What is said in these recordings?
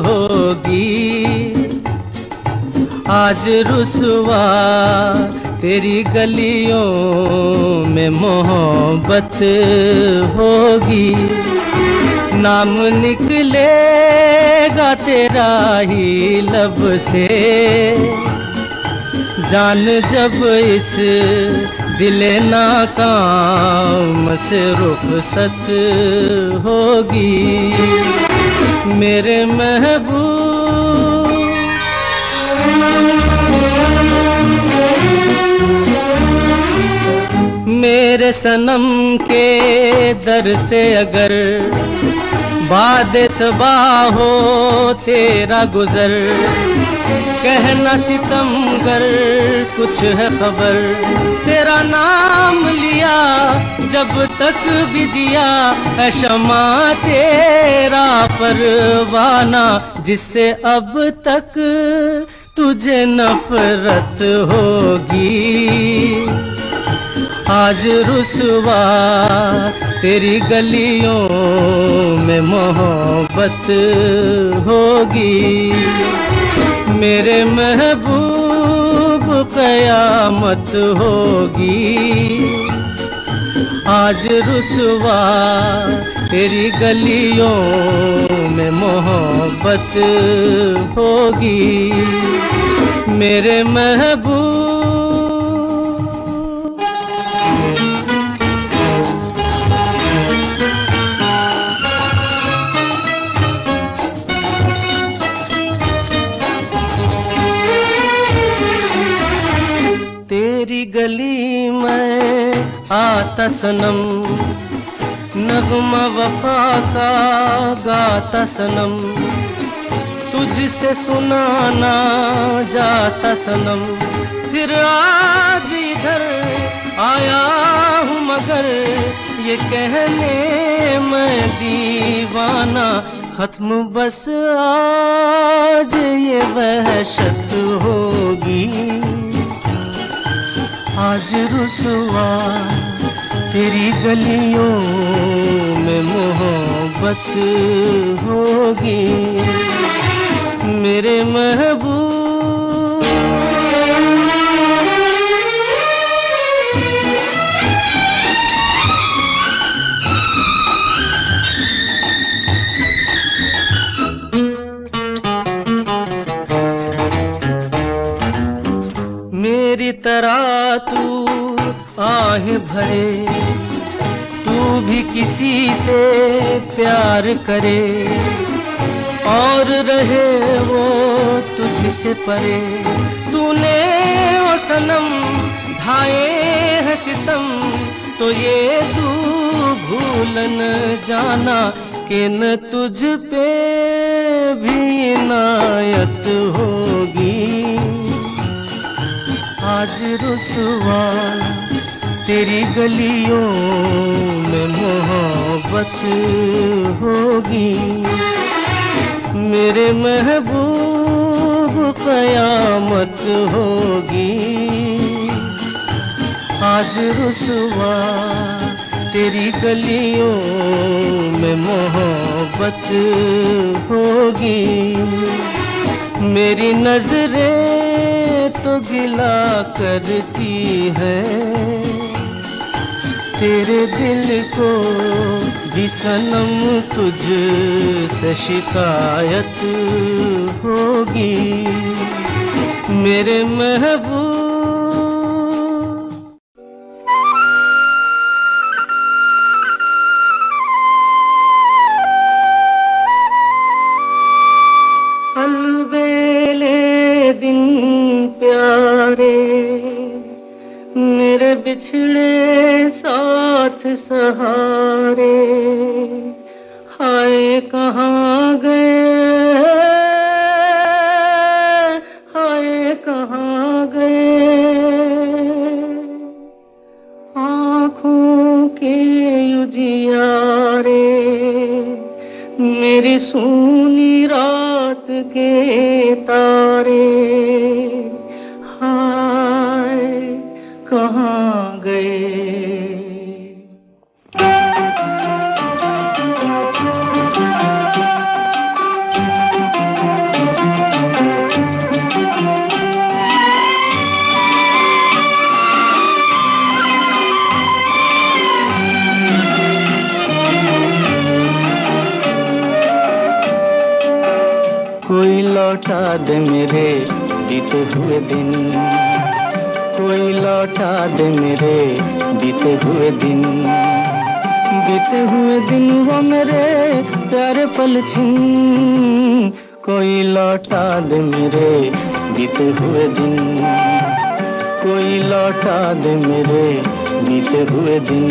होगी। आज रुसवा तेरी गलियों में मोहब्बत होगी। नाम निकलेगा तेरा ही लब से, जान जब इस दिले नाकाम से रुखसत होगी। मेरे महबूब मेरे सनम के दर से अगर बादे सबा हो तेरा गुजर, कहना सितमगर कुछ है खबर। तेरा नाम लिया जब तक भी जिया है शमा तेरा परवाना, जिससे अब तक तुझे नफरत होगी। आज रुसवा तेरी गलियों में मोहब्बत होगी। मेरे महबूब कयामत होगी। आज रुसवा तेरी गलियों में मोहब्बत होगी। मेरे महबूब तेरी गली में आता सनम, नगमा वफा का गाता सनम, तुझसे सुनाना जाता सनम। फिर आज इधर आया हूँ मगर ये कहने मैं दीवाना, खत्म बस आज ये वहशत होगी। आज रुसवा तेरी गलियों में मोहब्बत होगी। मेरे महबूब मेरी तरह तू आहें भरे, तू भी किसी से प्यार करे और रहे वो तुझसे परे। तूने वो सनम ढाए है सितम, तो ये तू भूल न जाना कि न तुझ पे भी इनायत होगी। आज रुसवा तेरी गलियों में मोहब्बत होगी। मेरे महबूब कयामत होगी। आज रुसवा तेरी गलियों में मोहब्बत होगी। मेरी नजरें तो गिला करती है, तेरे दिल को भी सनम तुझ से शिकायत होगी। मेरे महबूब मेरे बिछड़े साथ सहारे, हाय कहाँ गए, हाय कहाँ गए। आँखों के उजियारे मेरी सूनी रात के तारे, कहाँ गए। दे मेरे बीते हुए दिन, कोई लौटा दे मेरे बीते हुए दिन, बीते हुए दिन वो मेरे प्यारे पल छिन, कोई लौटा दे मेरे बीते हुए दिन, कोई लौटा दे मेरे बीते हुए दिन।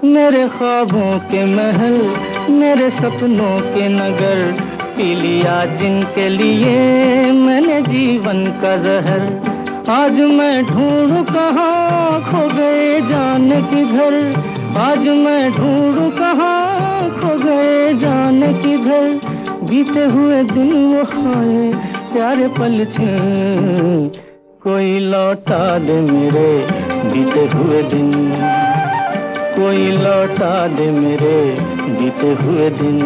मेरे ख्वाबों के महल, मेरे सपनों के नगर, पी लिया जिनके लिए मैंने जीवन का जहर। आज मैं ढूंढूं कहाँ खो गए जाने किधर, आज मैं ढूंढूं कहाँ खो गए जाने किधर, बीते हुए दिन वो खाए प्यारे पल छिन, कोई लौटा दे मेरे बीते हुए दिन, कोई लौटा दे मेरे बीते हुए दिन।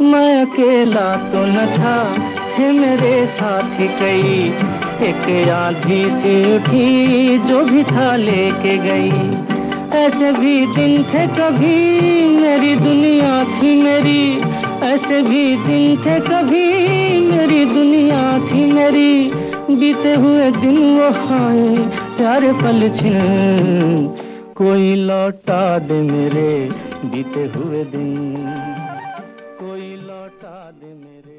मैं अकेला तो न था, थे मेरे साथी कई, एक आंधी सी उठी जो भी था लेके गई। ऐसे भी दिन थे कभी मेरी दुनिया थी मेरी, ऐसे भी दिन थे कभी मेरी दुनिया थी मेरी, बीते हुए दिन वो खाए प्यारे पल छिन, कोई लौटा दे मेरे बीते हुए दिन, कोई लौटा दे मेरे।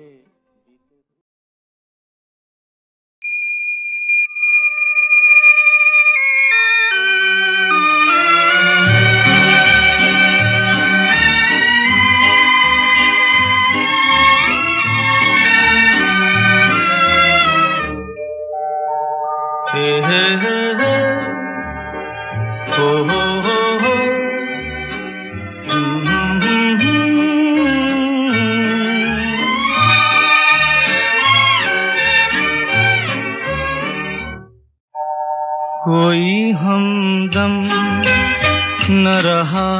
कोई हमदम न रहा,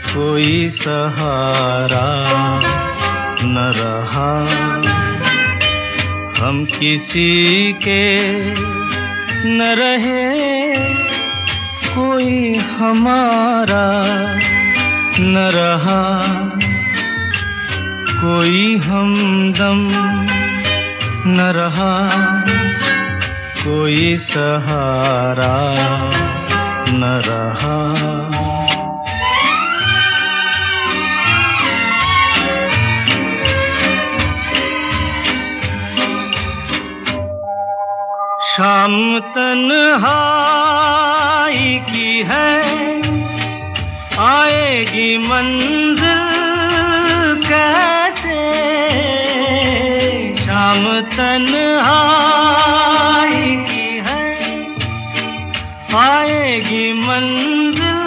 कोई सहारा न रहा, हम किसी के न रहे, कोई हमारा न रहा, कोई हमदम न रहा, कोई सहारा न रहा। शाम तन्हाई की है, आएगी मंजिल कैसे, शाम तन्हाई की है, आएगी मंजिल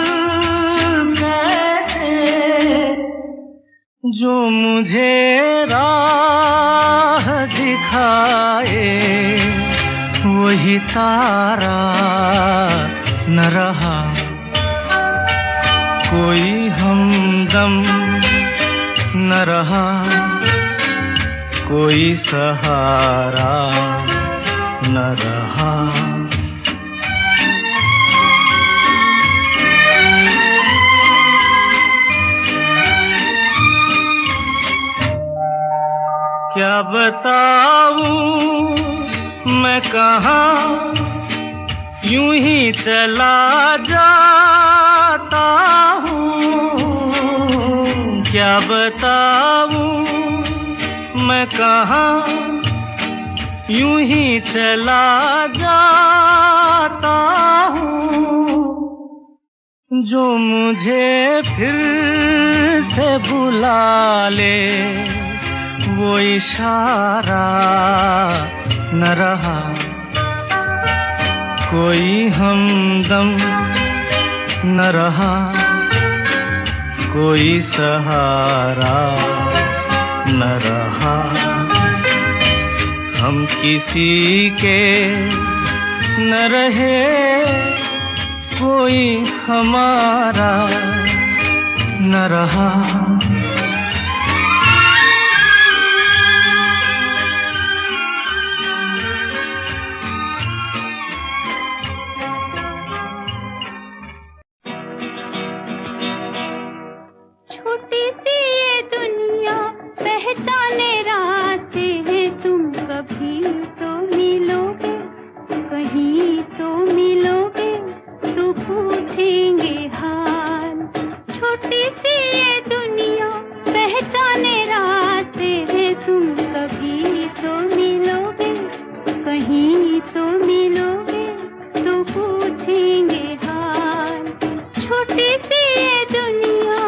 कैसे, जो मुझे राह दिखाए वही तारा न रहा, कोई हमदम न रहा, कोई सहारा न रहा। क्या बताऊं मैं कहाँ यूं ही चला जाता हूँ, क्या बताऊं मैं कहाँ यूं ही चला जाता हूँ, जो मुझे फिर से बुला ले वो इशारा न रहा, कोई हमदम न रहा, कोई सहारा न रहा, हम किसी के न रहे, कोई हमारा न रहा। छोटी सी ये दुनिया पहचाने रास्ते हैं, तुम कभी तो मिलोगे, कहीं तो मिलोगे, तो पूछेंगे हाल। छोटी सी ये दुनिया पहचाने रास्ते हैं, तुम कभी तो मिलोगे, कहीं तो मिलोगे, तो पूछेंगे हाल। छोटी सी ये दुनिया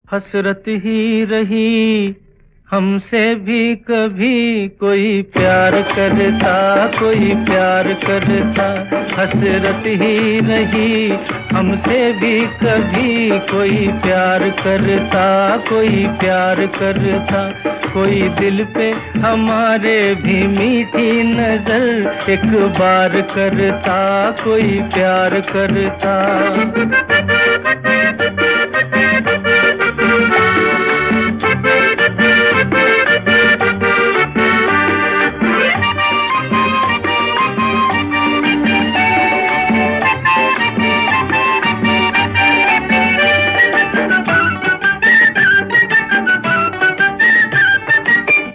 हसरत ही रही हमसे भी कभी, कोई प्यार करता, कोई प्यार करता। हसरत ही रही हमसे भी कभी, कोई प्यार करता, कोई प्यार करता। कोई दिल पे हमारे भी मीठी नजर एक बार करता, कोई प्यार करता।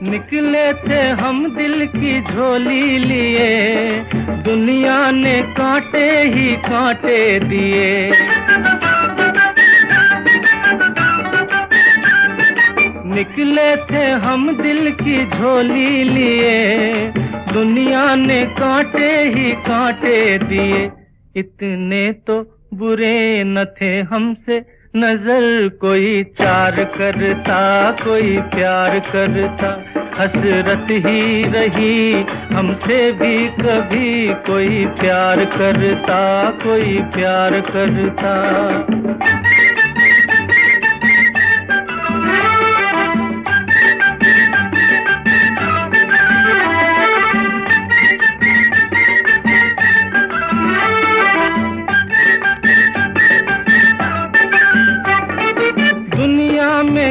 निकले थे हम दिल की झोली लिए, दुनिया ने कांटे ही कांटे दिए। निकले थे हम दिल की झोली लिए, दुनिया ने कांटे ही कांटे दिए। इतने तो बुरे न थे हमसे, नजर कोई चार करता, कोई प्यार करता। हसरत ही रही हमसे भी कभी, कोई प्यार करता, कोई प्यार करता।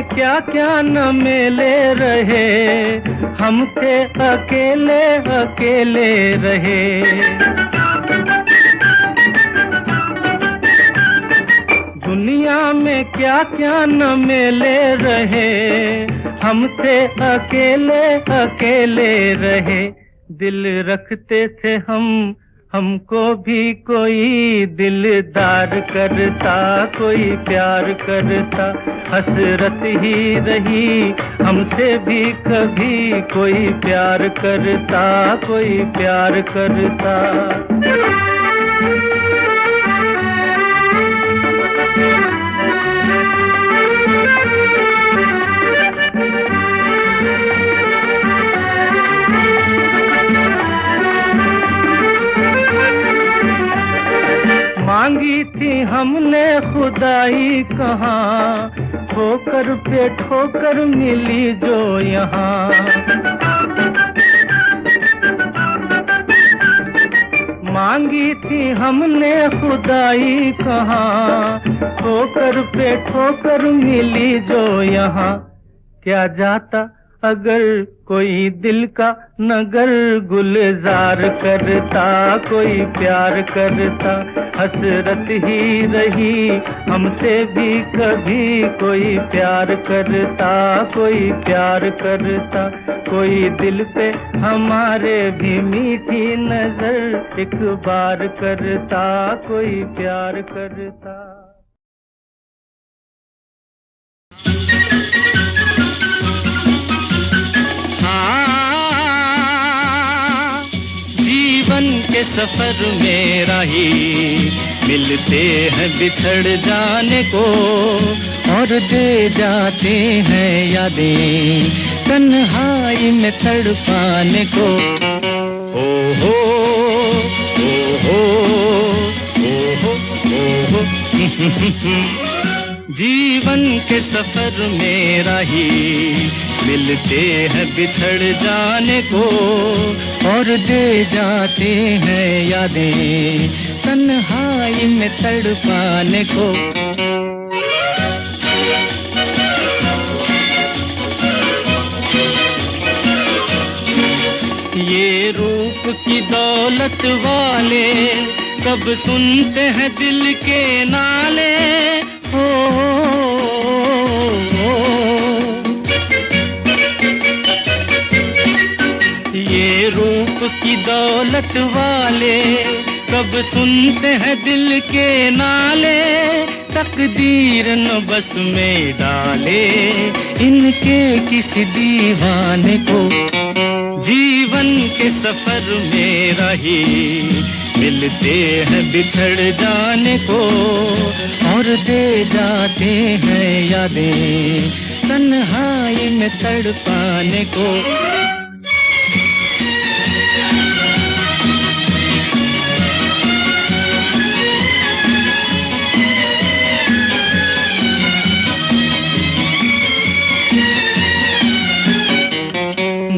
क्या क्या न मेले रहे, हम थे अकेले अकेले रहे। दुनिया में क्या क्या न मेले रहे, हम थे अकेले अकेले रहे। दिल रखते थे हम, हमको भी कोई दिलदार करता, कोई प्यार करता। हसरत ही रही हमसे भी कभी, कोई प्यार करता, कोई प्यार करता। मांगी थी हमने खुदाई कहाँ, ठोकर पे ठोकर मिली जो यहाँ। मांगी थी हमने खुदाई कहाँ, ठोकर पे ठोकर मिली जो यहाँ। क्या जाता अगर कोई दिल का नगर गुलजार करता, कोई प्यार करता। हसरत ही रही हमसे भी कभी, कोई प्यार करता, कोई प्यार करता। कोई दिल पे हमारे भी मीठी नजर एक बार करता, कोई प्यार करता। जीवन के सफर में राही मिलते हैं बिछड़ जाने को, और दे जाते हैं यादें तन्हाई में तड़पाने को। ओ हो ओ हो ओ हो ओ हो। जीवन के सफर में राही मिलते हैं बिछड़ जाने को, और दे जाते हैं यादें तन्हाई में तड़पाने को। ये रूप की दौलत वाले कब सुनते हैं दिल के नाले। ओ, ये रूप की दौलत वाले कब सुनते हैं दिल के नाले। तकदीर न बस में डाले इनके किसी दीवाने को। जीवन के सफर में राही मिलते हैं बिछड़ जाने को, और दे जाते हैं यादें तन्हाई में तड़पाने को।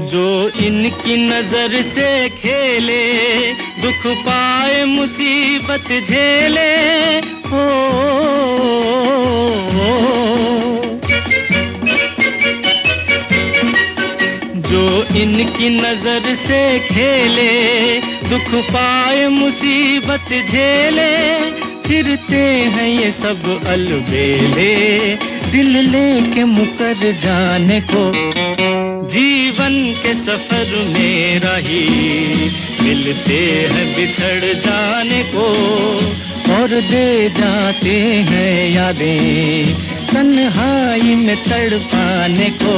जो इनकी नजर से खेले दुख पाए मुसीबत झेले। हो जो इनकी नजर से खेले दुख पाए मुसीबत झेले। फिरते हैं ये सब अलबेले दिल लेके मुकर जाने को। जीवन के सफर में राही मिलते हैं बिछड़ जाने को, और दे जाते हैं यादें तन्हाई में में तड़पाने को।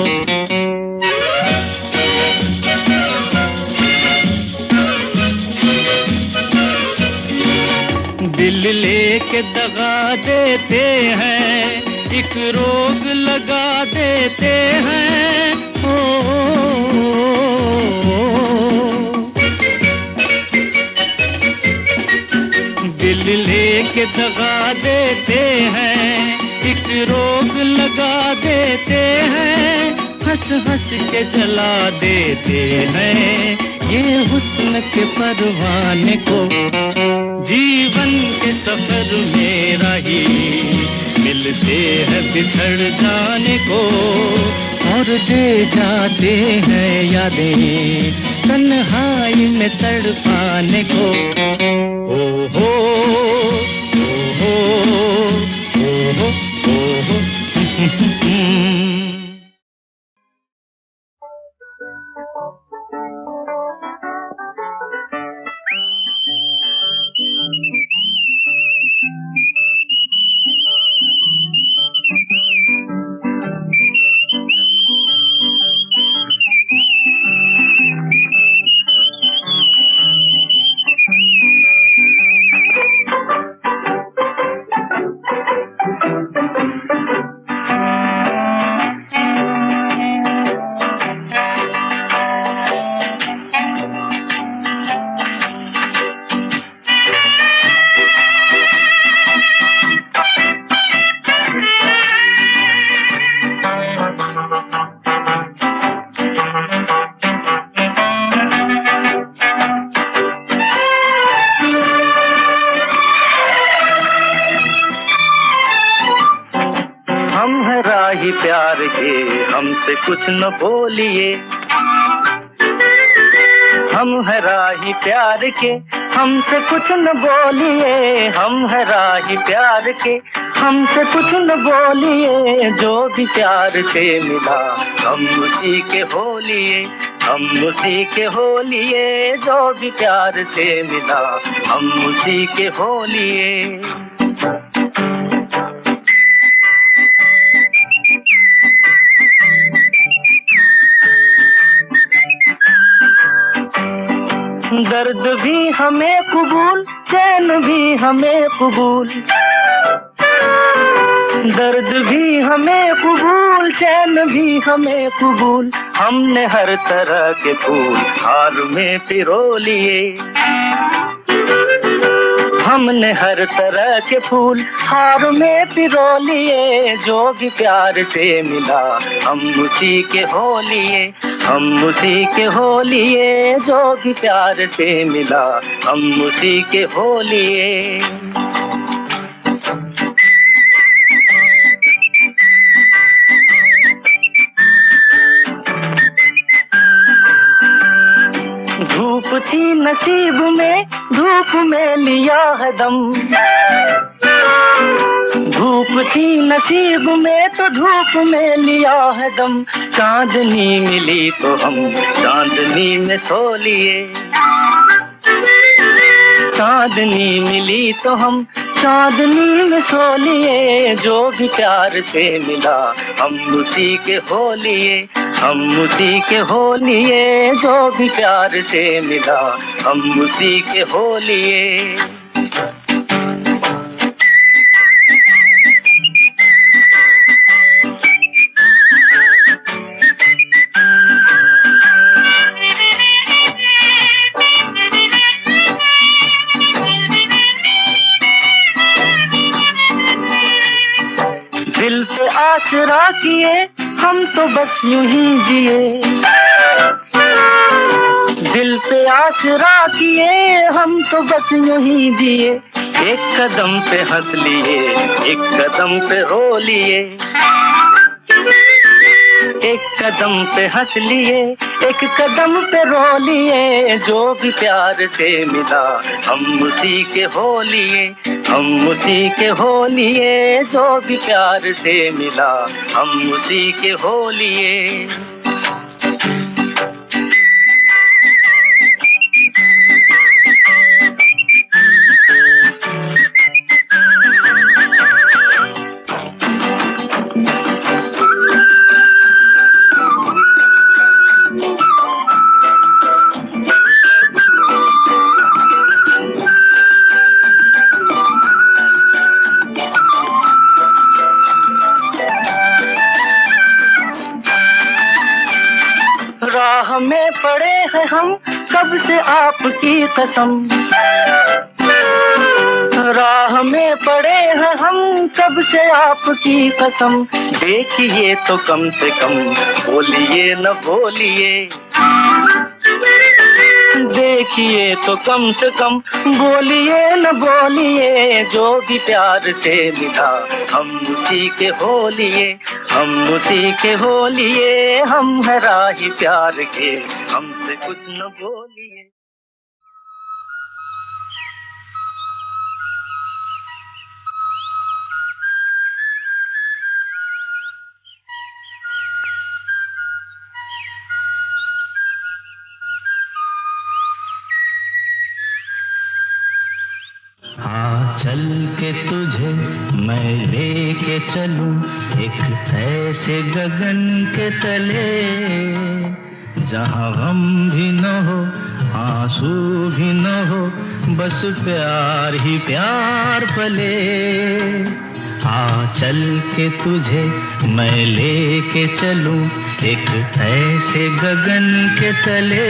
दिल लेके दगा देते हैं, एक रोग लगा देते हैं। दिल लेके दगा देते हैं, एक रोग लगा देते हैं। हंस हंस के जला देते हैं ये हुस्न के परवाने को। जीवन के सफर में राही मिलते हैं बिछड़ जाने को, और दे जाते हैं यादें तन्हाई में तड़पाने को। ओ हो ओ हो ओ हो। प्यार के हमसे कुछ न बोलिए, हम है राही प्यार के हमसे कुछ न बोलिए। हम है राही प्यार के हमसे कुछ न बोलिए। जो भी प्यार से मिला हम उसी के हो लिए, हम उसी के हो लिए। जो भी प्यार से मिला हम उसी के हो लिए। दर्द भी हमें कबूल, चैन भी हमें कबूल। दर्द भी हमें कबूल, चैन भी हमें कबूल। हमने हर तरह के फूल हार में पिरो लिए। हमने हर तरह के फूल हार में पिरो लिए। जो भी प्यार से मिला हम उसी के हो लिए, हम उसी के हो लिए। जो भी प्यार से मिला हम उसी के हो लिए। धूप थी नसीब में, धूप में लिया है दम। धूप थी नसीब में तो धूप में लिया है दम। चांदनी मिली तो हम चांदनी में सो लिए। चांदनी मिली तो हम चांदनी में सो लिए। जो भी प्यार से मिला हम उसी के हो लिए, हम उसी के हो लिए। जो भी प्यार से मिला हम उसी के हो लिए। दिल पे आसरा किए हम तो बस यूं ही जिए। दिल पे आसरा किए हम तो बस यूं ही जिए। एक कदम पे हंस लिए, एक कदम पे रो लिए। एक कदम पे हंस लिए, एक कदम पे रो लिए। जो भी प्यार से मिला हम उसी के हो लिए, हम उसी के हो लिए। जो भी प्यार से मिला हम उसी के हो लिए। राह में पड़े हैं हम कब से आपकी कसम, राह में पड़े हैं हम कब से आपकी कसम। देखिए तो कम से कम बोलिए न बोलिए, देखिए तो कम से कम बोलिए न बोलिए। जो भी प्यार से मिला हम उसी के हो लिए, हम उसी के हो लिए। हम है राही प्यार के, हमसे कुछ न बोलिए। हाँ चल के तुझे मैं लेके चलूं एक ऐसे गगन के तले, जहाँ गम भी न हो आंसू भी न हो, बस प्यार ही प्यार पले। हाँ चल के तुझे मैं लेके चलूं एक ऐसे गगन के तले,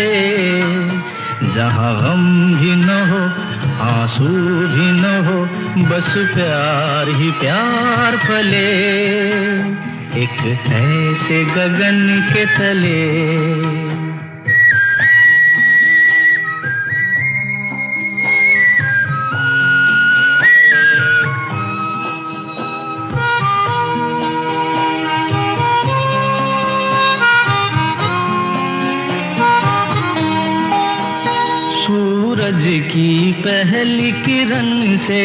जहाँ गम भी न हो आंसू भी न हो, बस प्यार ही प्यार पले। एक ऐसे गगन के तले। सूरज की पहली किरण से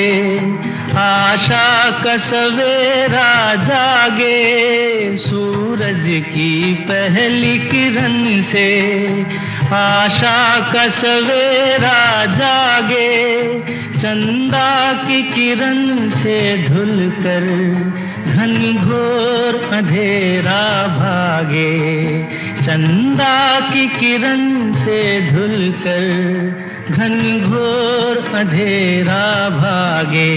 आशा का सवेरा जागे, सूरज की पहली किरण से आशा का सवेरा जागे। चंदा की किरण से धुलकर घनघोर अंधेरा भागे, चंदा की किरण से धुलकर घनघोर अंधेरा भागे।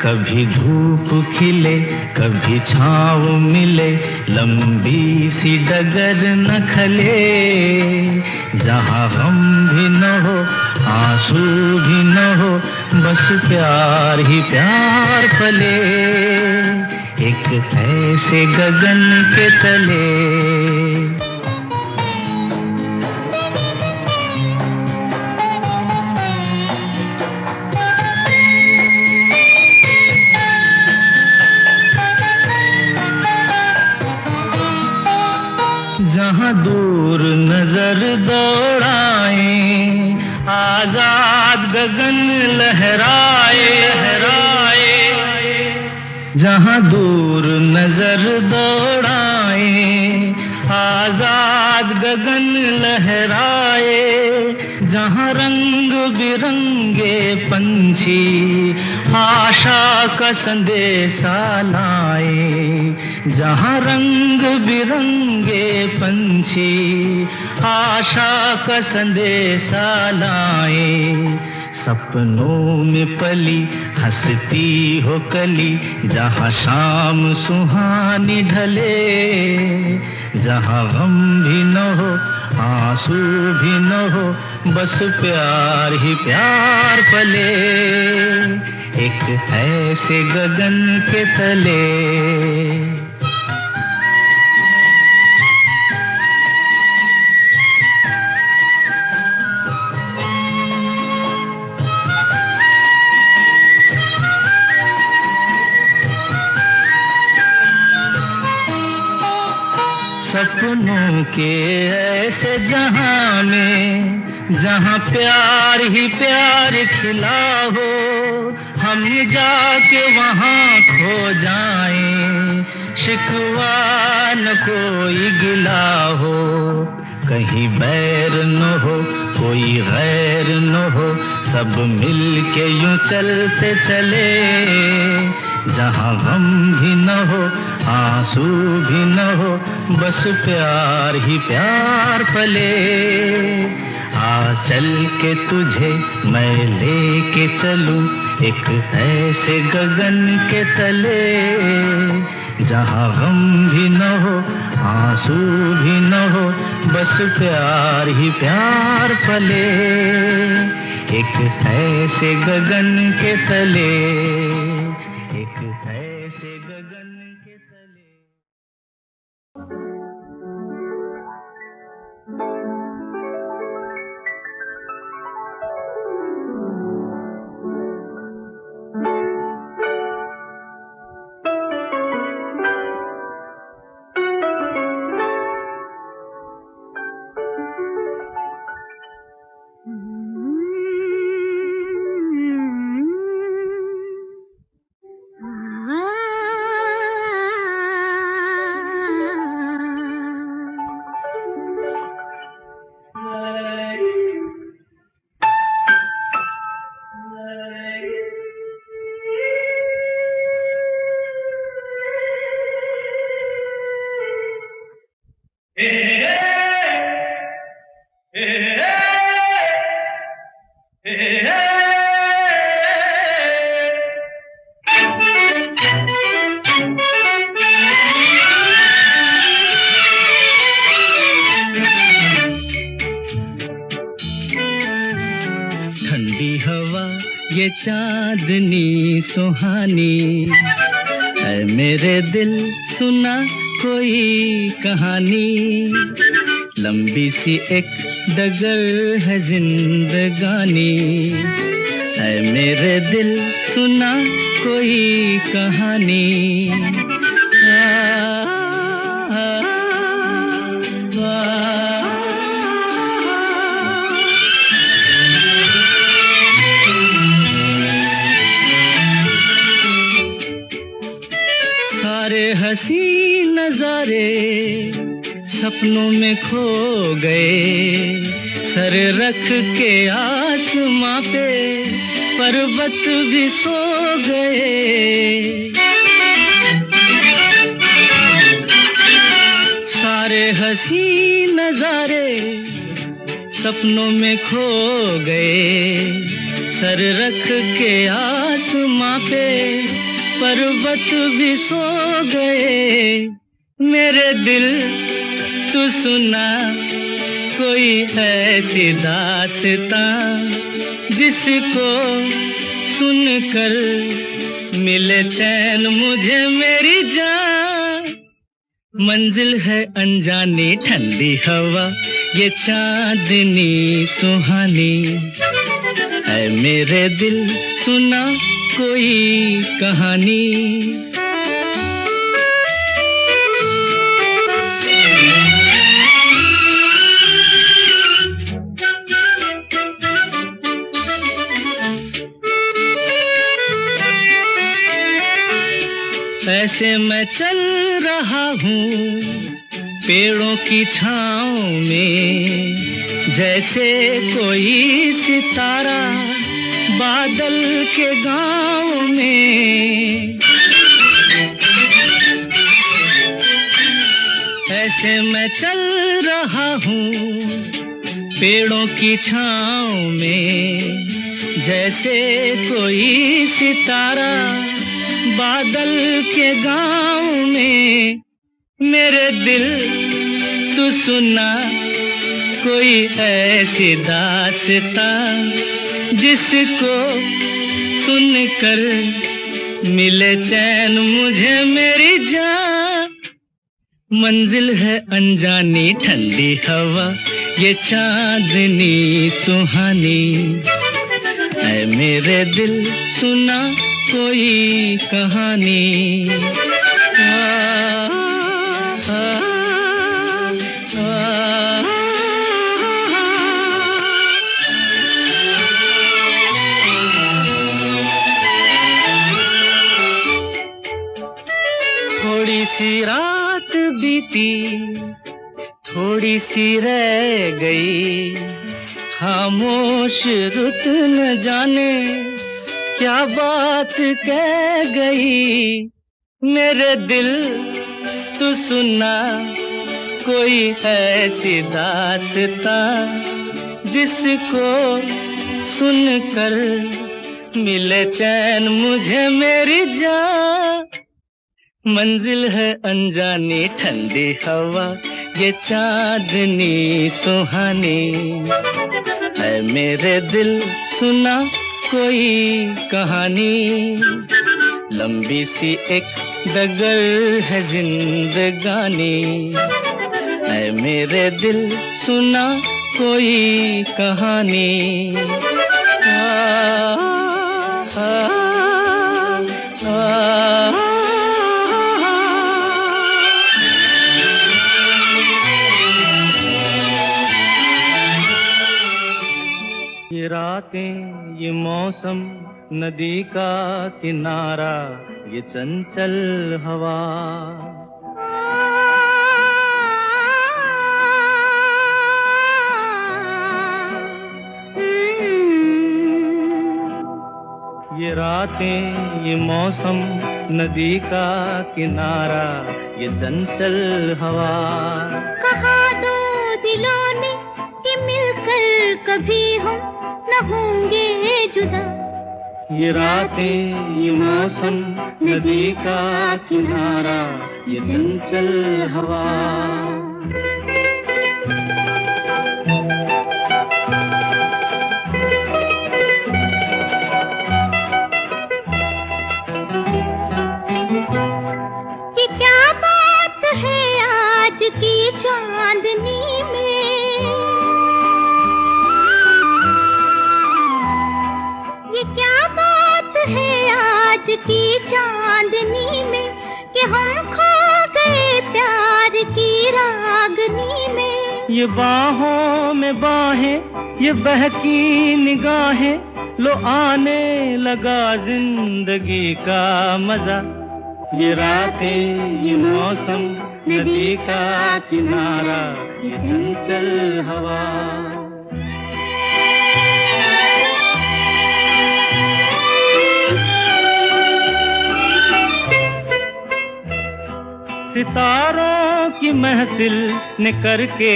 कभी धूप खिले कभी छाँव मिले, लंबी सी डगर न खले, जहाँ गम भी न हो आंसू भी न हो, बस प्यार ही प्यार पले। एक ऐसे गगन के तले। जहाँ दूर नजर दौड़ाए आजाद गगन लहराए, जहाँ दूर नजर दौड़ाए आजाद गगन लहराए, जहाँ रंग बिरंगे पंछी आशा का संदेशा लाए, जहाँ रंग बिरंगे पंछी आशा का संदेशा लाए। सपनों में पली हंसती हो कली, जहाँ शाम सुहानी ढले, जहाँ गम भी न हो आंसू भी न हो, बस प्यार ही प्यार पले। एक ऐसे गगन के तले। सपनों के ऐसे जहां में, जहां प्यार ही प्यार खिला हो, हम जाके वहां खो जाएं, शिकवा न कोई गिला हो, कहीं बैर न हो कोई गैर न हो, सब मिल के यूं चलते चले, जहाँ गम भी न हो आंसू भी न हो, बस प्यार ही प्यार पले। आ चल के तुझे मैं लेके चलूं एक ऐसे गगन के तले, जहाँ गम भी न हो आंसू भी न हो, बस प्यार ही प्यार पले एक ऐसे गगन के तले, एक ऐसे गगन के तले। ये चांदनी सुहानी है मेरे दिल, सुना कोई कहानी। लंबी सी एक डगर है जिंदगानी, है मेरे दिल, सुना कोई कहानी। सारे हंसी नजारे सपनों में खो गए, सर रख के आसमां पे पर्वत भी सो गए। सारे हंसी नजारे सपनों में खो गए, सर रख के आसमां पे पर्वत भी सो गए। मेरे दिल तू सुना कोई ऐसी दास्तां, जिसको सुनकर मिले चैन मुझे मेरी जान। मंजिल है अनजानी ठंडी हवा, ये चांदनी सुहानी है मेरे दिल, सुना कोई कहानी। ऐसे मैं चल रहा हूँ पेड़ों की छाँव में, जैसे कोई सितारा बादल के गाँव में। ऐसे मैं चल रहा हूँ पेड़ों की छाँव में, जैसे कोई सितारा बादल के गाँव में। मेरे दिल तू सुना कोई ऐसी दास्तां, जिसको सुनकर मिले चैन मुझे मेरी जान। मंजिल है अनजानी ठंडी हवा, ये चांदनी सुहानी है मेरे दिल, सुना कोई कहानी। थोड़ी सी रात बीती, थोड़ी सी रह गई, खामोश रुत न जाने क्या बात कह गई। मेरे दिल तू सुना कोई ऐसी दास्तां, जिसको सुनकर मिले चैन मुझे मेरी जान। मंजिल है अनजानी ठंडी हवा, ये चांदनी सुहानी है मेरे दिल सुना कोई कहानी। लंबी सी एक डगर है जिंदगानी, है मेरे दिल सुना कोई कहानी। ये रातें, ये मौसम, नदी का किनारा, ये चंचल हवा। ये रातें, ये मौसम, नदी का किनारा, ये चंचल हवा। कहा दो दिलों ने कि मिलकर कभी हम न होंगे जुदा। ये रातें, ये मौसम, नदी का किनारा, ये चंचल हवा। ये क्या बात है आज की चांदनी में, ये क्या बात है आज की चांदनी में कि हम खो गए प्यार की रागनी में। ये बाहों में बाहें, ये बहकी निगाहें, लो आने लगा जिंदगी का मजा। ये रातें, ये मौसम, नदी का किनारा, ये चंचल हवा। सितारों की महफिल ने करके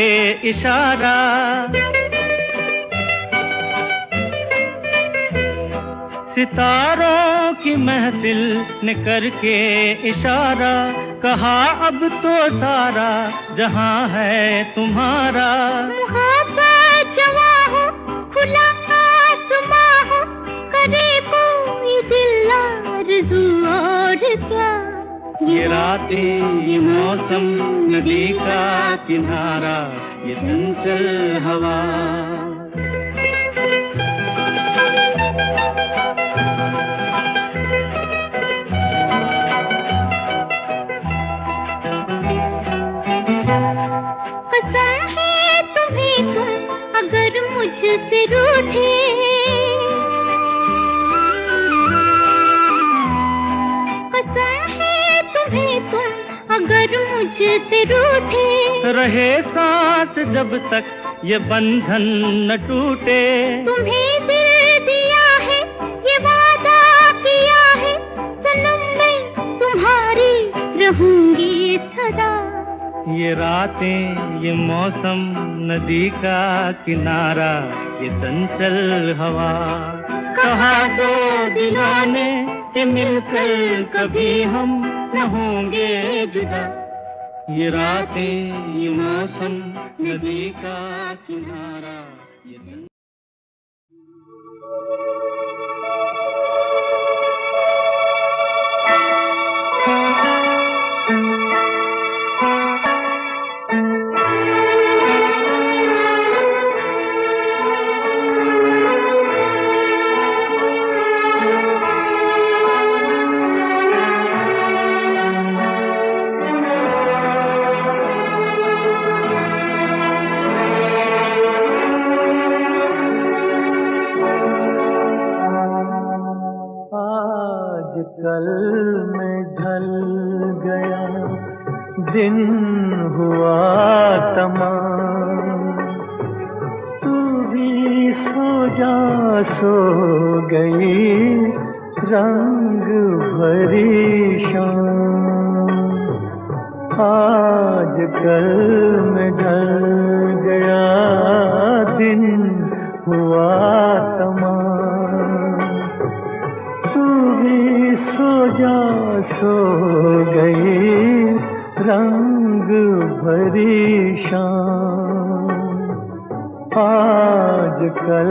इशारा, सितारों की महफिल ने करके इशारा, कहा अब तो सारा जहां है तुम्हारा। मोहब्बत जवां हो, खुला आसमां हो, करे कोई दिल आरज़ू और क्या। ये रातें, ये मौसम, नदी का किनारा, ये चंचल हवा। कसम है तुम्हें तुम अगर मुझसे रूठे, कसम है तुम्हें तुम अगर मुझसे रूठे, रहे सांस जब तक ये बंधन न टूटे। तुम्हें दिल दिया है, ये वादा किया है, सनम मैं तुम्हारी रहूंगी सदा। ये रातें, ये मौसम, नदी का किनारा, ये चंचल हवा। कहा दो दिलों ने कि मिलकर कभी हम न होंगे जुदा। ये रातें, ये मौसम, नदी का किनारा, ये कल में ढल गया, दिन हुआ तमाम, तू भी सो जा, सो गई रंग भरी शाम। आज कल में ढल गया, दिन हुआ तमाम, तू भी भी सो जा, सो गई रंग भरी शाम, आज कल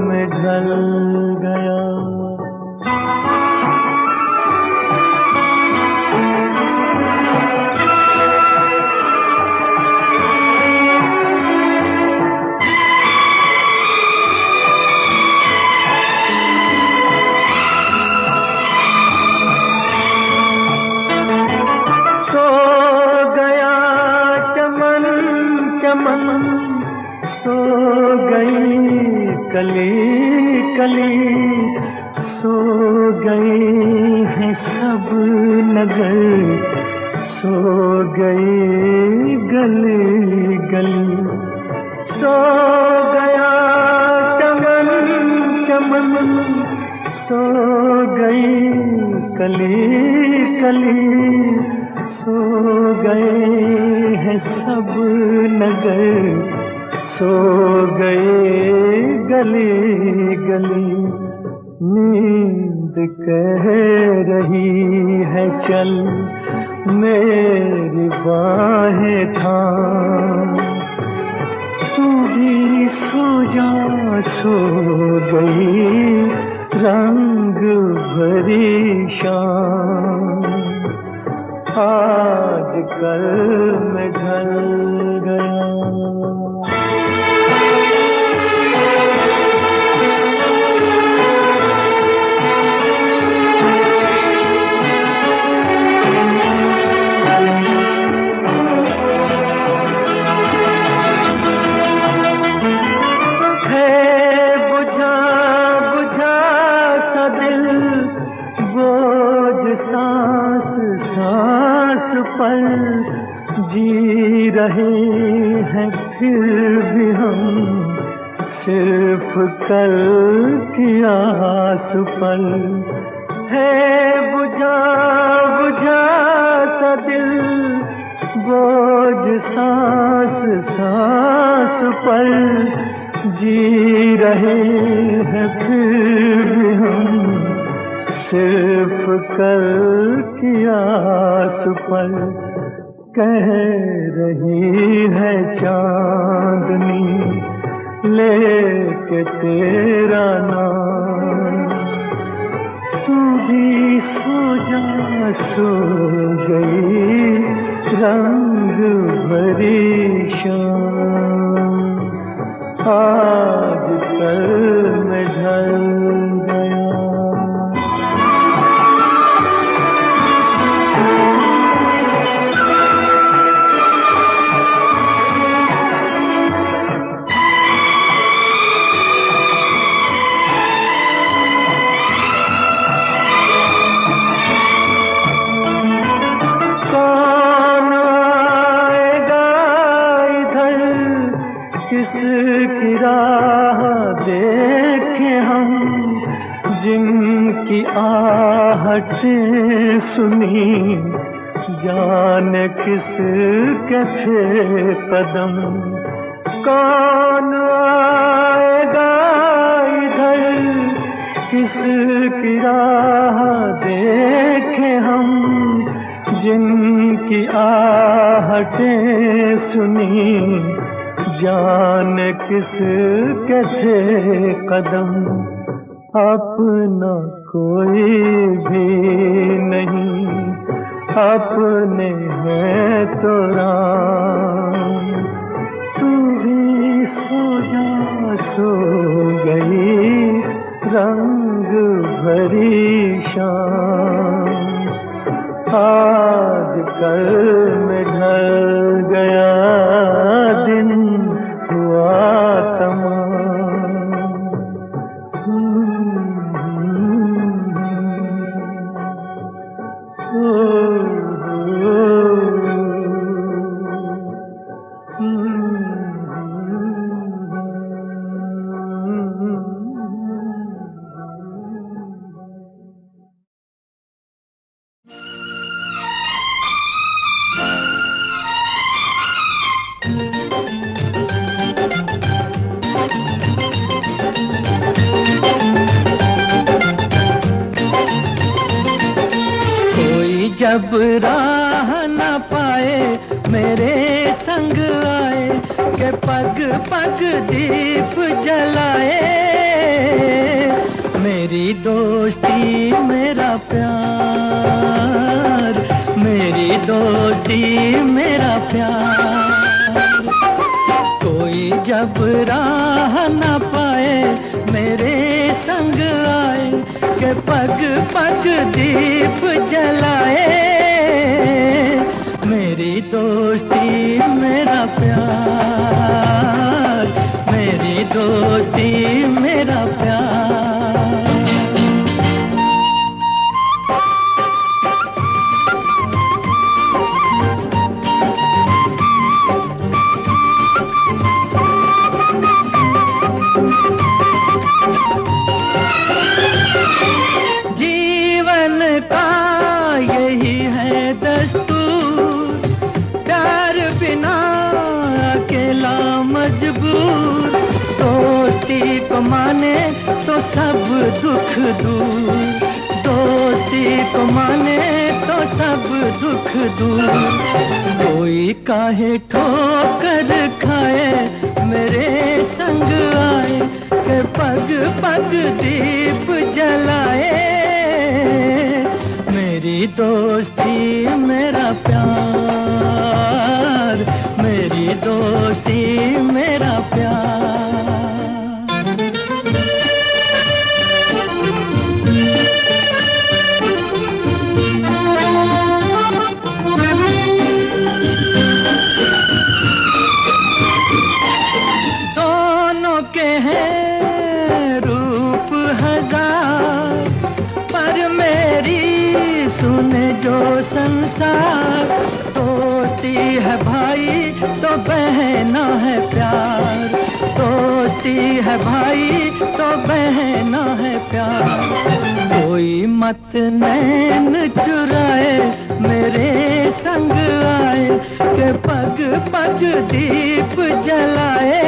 में ढल गया। सो गई कली कली, सो गई है सब नगर, सो गई गली गली। सो गया चमन चमन, सो गई कली कली, सो गए हैं सब नगर, सो गए गली गली। नींद कह रही है चल, मेरी बाहें थाम, तू भी सो जा, सो गई रंग भरी शाम, आज कल में ढल गया। सांस पर जी रहे हैं फिर भी हम, सिर्फ कल की आस पर है बुझा बुझा सा दिल, बोझ सांस सांस पर जी रहे हैं फिर भी हम, सिर्फ कल की आस पर। कह रही है चांदनी लेके तेरा नाम, तू भी सो जा, सो गई रंग भरी शाम, आज कल में ढल गया। किसकी राह देखे हम, जिनकी आहटें सुनी, जाने किसके थे कदम। कौन आएगा इधर, किसकी राह देखे हम, जिनकी आहटें सुनी, जान किसके थे कदम। अपना कोई भी नहीं, अपने हैं तो राम, तू भी सो जा, सो गई रंग भरी शाम, आज कल में ढल गया दिन हुआ तमाम। जब राह न पाए मेरे संग आए के पग पग दीप जलाए। मेरी दोस्ती मेरा प्यार, मेरी दोस्ती मेरा प्यार। कोई जब राह न पाए मेरे संग आए के पग पग दीप जलाए। मेरी दोस्ती मेरा प्यार, मेरी दोस्ती मेरा प्यार। जीवन का यही है दस्तूर, प्यार बिना अकेला मजबूर। दोस्ती को माने तो सब दुख दूर, दोस्ती को माने तो सब दुख दूर। कोई काहे ठोकर खाए मेरे संग आए के पग पग दीप जलाए। मेरी दोस्ती मेरा प्यार, मेरी दोस्ती मेरा प्यार। दोनों के हैं रूप हजार, पर मेरी सुने जो संसार। दोस्ती है भाई तो बहना है प्यार, दोस्ती है भाई तो बहना है प्यार। कोई मत नैन चुराए मेरे संग आए के पग पग दीप जलाए।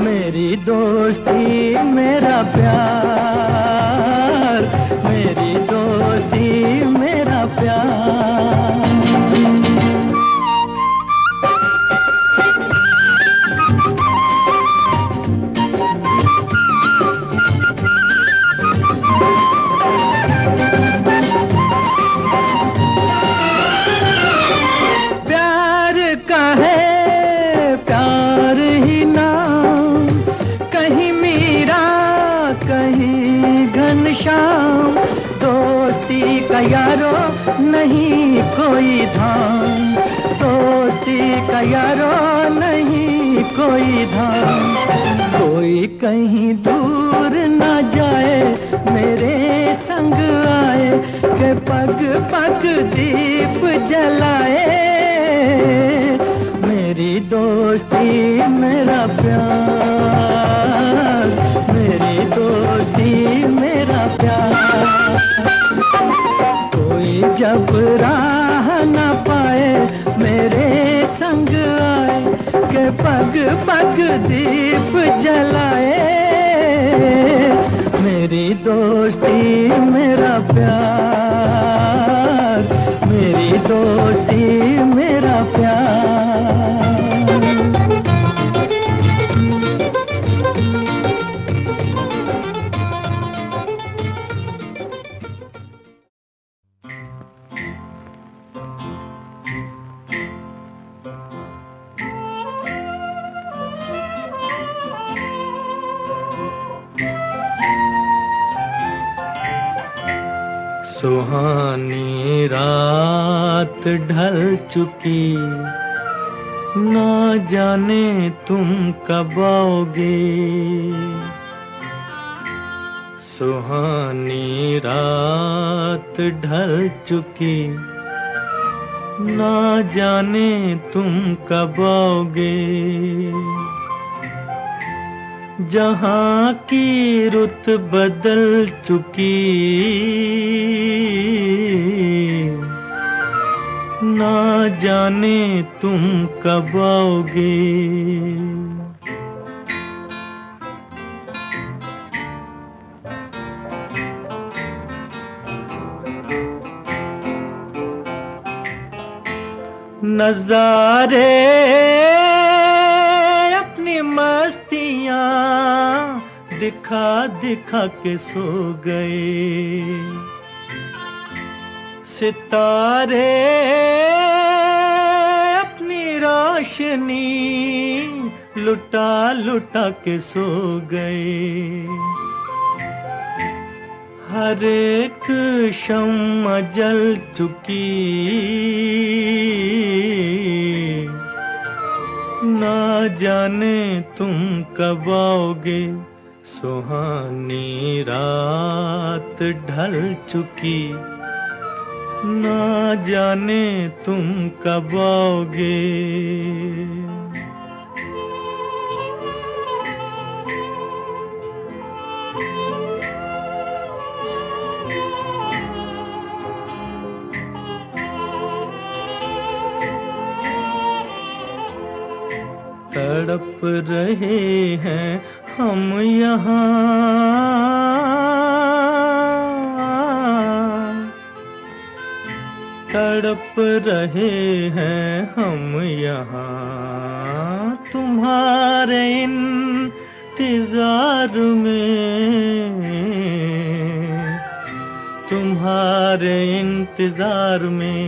मेरी दोस्ती मेरा प्यार, मेरी दोस्ती मेरा प्यार। प्यार का है प्यार ही नाम, कहीं मीरा कहीं घनश्याम। दोस्ती का यारो नहीं कोई धाम, दोस्ती का यारो नहीं कोई धाम। कोई कहीं दूर न जाए मेरे संग आए के पग पग दीप जलाए। मेरी दोस्ती मेरा प्यार, मेरी दोस्ती मेरा प्यार। कोई जब राह न पाए मेरे संग आए के पग पग दीप जलाए। मेरी दोस्ती मेरा प्यार, मेरी दोस्ती मेरा प्यार। सुहानी रात ढल चुकी, ना जाने तुम कब आओगे। सुहानी रात ढल चुकी, ना जाने तुम कब आओगे। जहाँ की रुत बदल चुकी, ना जाने तुम कब आओगे। नजारे अपनी मस्तियां दिखा दिखा के सो गए। सितारे अपनी रोशनी लुटा लुटा के सो गए। हर एक शम्मा जल चुकी, ना जाने तुम कब आओगे। सुहानी रात ढल चुकी, ना जाने तुम कब आओगे। तड़प रहे हैं हम यहाँ, तड़प रहे हैं हम यहाँ तुम्हारे इंतजार में, तुम्हारे इंतजार में।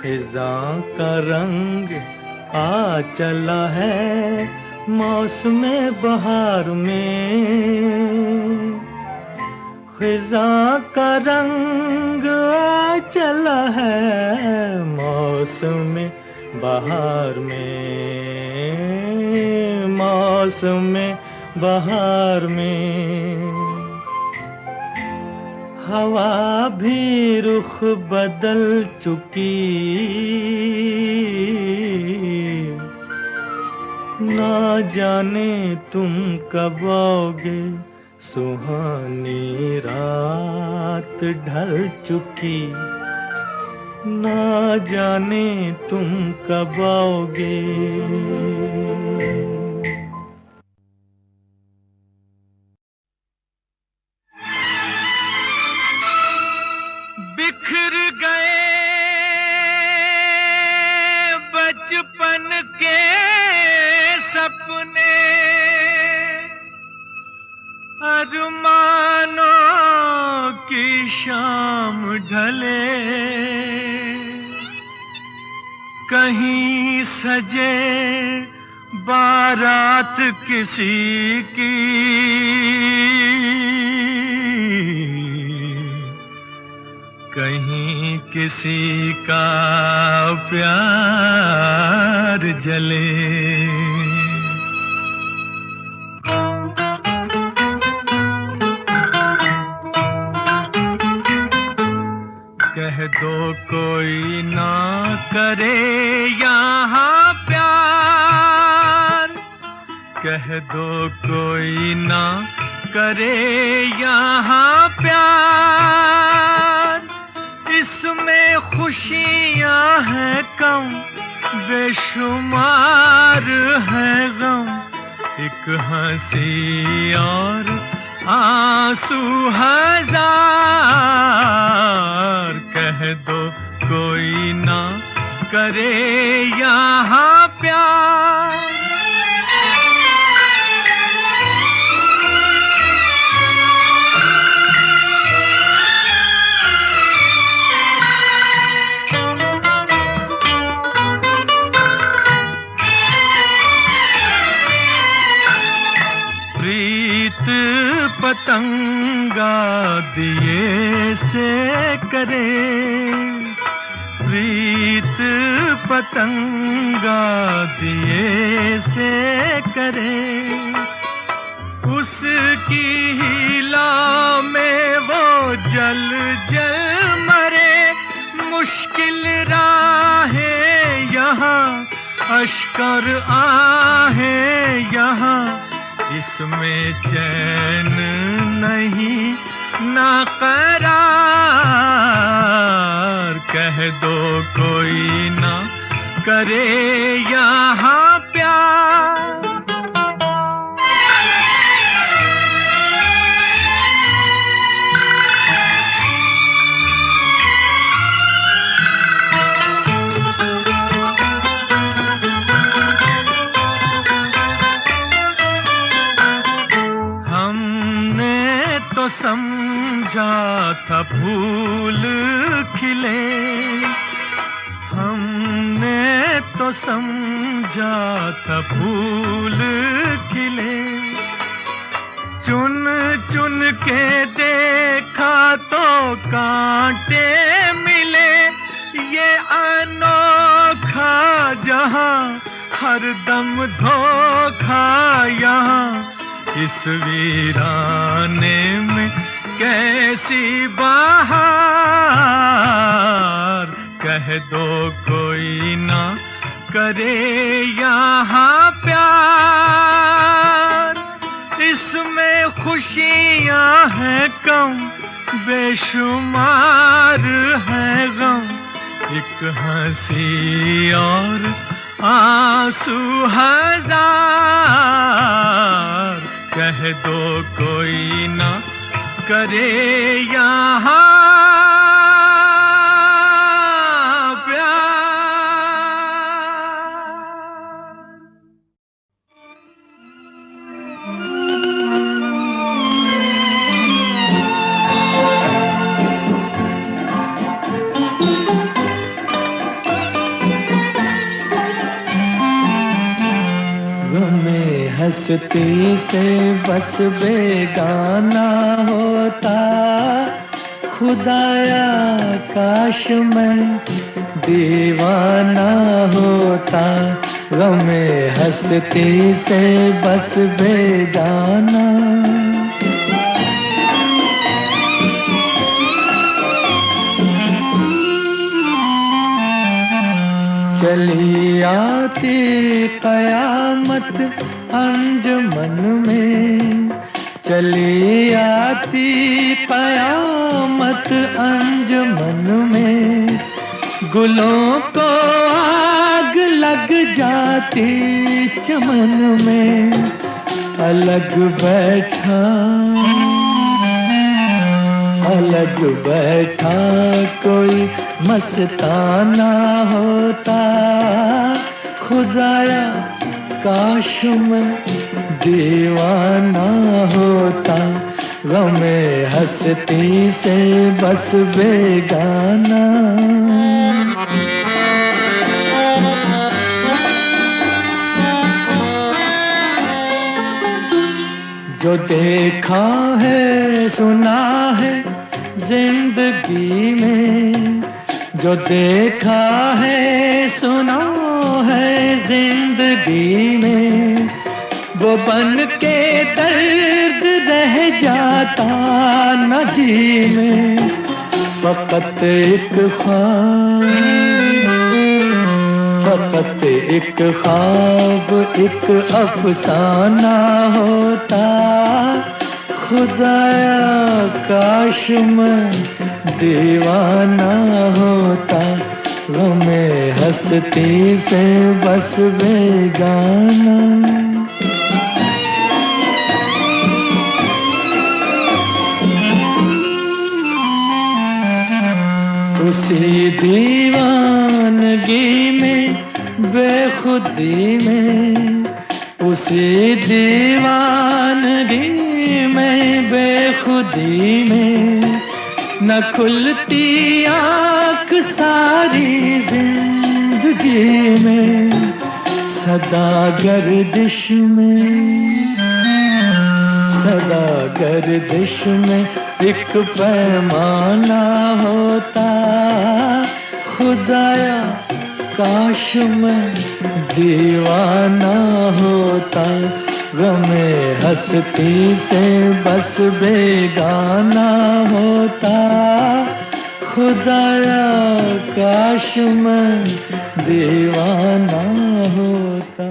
खिज़ां का रंग आ चला है मौसम बहार में, खिज़ां का रंग आ चला है मौसम बहार में, मौसम बहार में। हवा भी रुख बदल चुकी, ना जाने तुम कब आओगे। सुहानी रात ढल चुकी, ना जाने तुम कब आओगे। बिखर गए बचपन के सपने, अरमानों की शाम ढले, कहीं सजे बारात किसी की, कहीं किसी का प्यार जले। कह दो कोई ना करे यहाँ प्यार, कह दो कोई ना करे यहाँ प्यार। इसमें खुशियाँ हैं कम, बेशुमार है गम, एक हंसी और आंसू हजार। कह दो कोई ना करे यहाँ प्यार। प्रीत पतंगा दिए से करे, प्रीत पतंगा दिए से करे। उसकी हिला में वो जल जल मरे, मुश्किल राहें यहाँ, अश्कर आहें यहाँ। इसमें चैन नहीं ना करार, कह दो कोई ना करे यहाँ प्यार। था फूल खिले, हमने तो समझा था फूल खिले। चुन चुन के देखा तो कांटे मिले, ये अनोखा जहां हरदम धोखा यहाँ। इस वीराने में कैसी बहार, कह दो कोई ना करे यहाँ प्यार। इसमें खुशियाँ हैं कम, बेशुमार है गम, एक हंसी और आंसू हजार। कह दो कोई ना करे यहाँ हंसती से बस बेगाना होता, खुदाया काश मैं दीवाना होता। गमे हंसती से बस बेगाना। चली आती कयामत अंजुमन में, चली आती कयामत अंजुमन में। गुलों को आग लग जाती चमन में, अलग बैठा कोई मस्ताना होता। खुदाया काश मैं दीवाना होता, गमे हंसती से बस बेगाना। जो देखा है सुना है जिंदगी में, जो देखा है सुना है जिंदगी में, वो बन के दर्द रह जाता न जी में। फकत एक ख्वाब, फकत एक ख्वाब, एक अफसाना होता। खुदाया काश मैं दीवाना होता, गमे हंसती से बस बेगाना। उसी दीवानगी में, बेखुदी में, उसी दीवानगी में, बेखुदी में। न खुलती आँख सारी जिंदगी में, सदा गर्दिश में, सदा गर्दिश में एक पैमाना होता। खुदाया काश मैं दीवाना होता, गमे हंसती से बस बेगाना होता। खुदाया काश मैं दीवाना होता।